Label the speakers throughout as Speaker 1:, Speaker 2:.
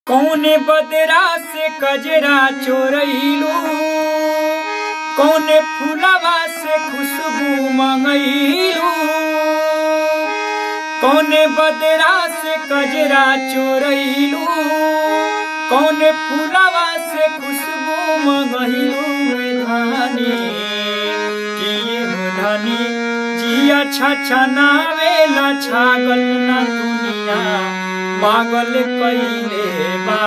Speaker 1: कौने बदरा से कजरा चोरैलू, कौने फूलवा से खुशबू मंगैलू। कौने बदरा से कजरा चोरैलू, कौने फूलवा से खुशबू मंगैलू। धानी किए हो धनी जिया छछनावेला छागल ना दुनिया पागल कइले बा।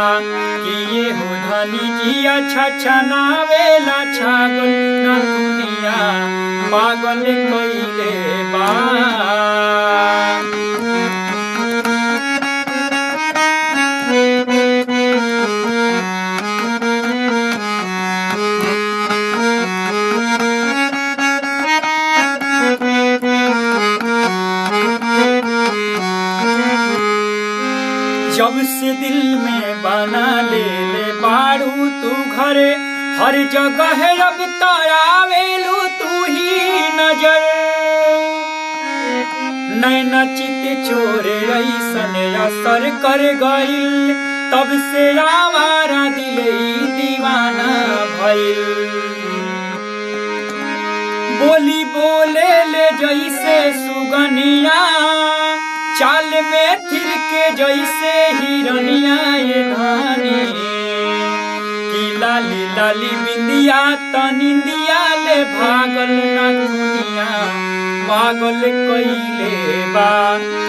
Speaker 1: किए हो धनी जिया छछनावेला छागल ना दुनिया पागल कइले बा। जब से दिल में बना ले बारू तू घरे, हर जगह अब तरावेलू तू ही नजर। नैना चित चोरे ऐसन असर कर गइल, तब से आवारा दिल दीवाना भइल। बोली बोले ले जैसे सुगनिया, चाल में थिर के जैसे हिरनिया। ये धानी की लाली लाली बिंदिया तनिंदिया ले भागल ना दुनिया पागल कइले बा।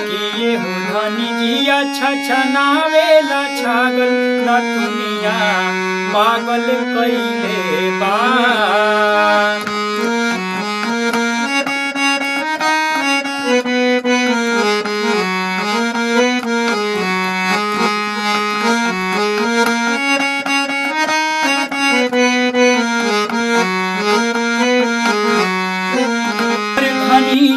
Speaker 1: किए हो धनी जिया छछनावेला छागल ना दुनिया पागल कइले बा।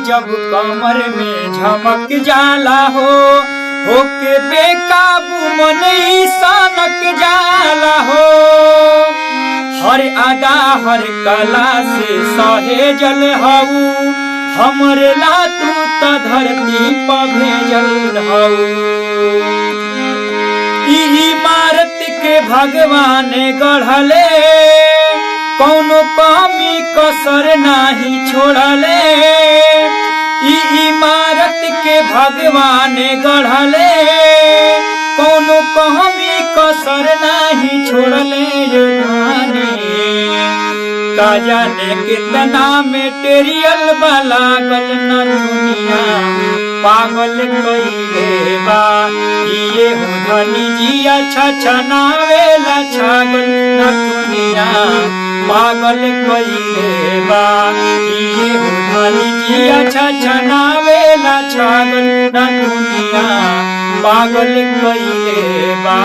Speaker 1: जब कमर में झमक जाला होके बेकाबू मन सनक जाला हो। हर अदा हर कला से सहेजल हऊ, हमरे ला तू त धरती पर भेजल हऊ। इमारत के भगवान गढ़ले, कौनो कमी कसर नाही छोड़ले। इमारत के भगवान गढ़ले, कौनो कमी कसर नाही छोड़ले। ये धानी का जाने कितना मेटेरियल लागल न दुनिया पागल कइले बा। किए हो धनी जिया छछनावेला छागल न दुनिया पागल कइले बा। किए हो धनी जिया छछनावेला छागल ना दुनिया पागल कइले बा।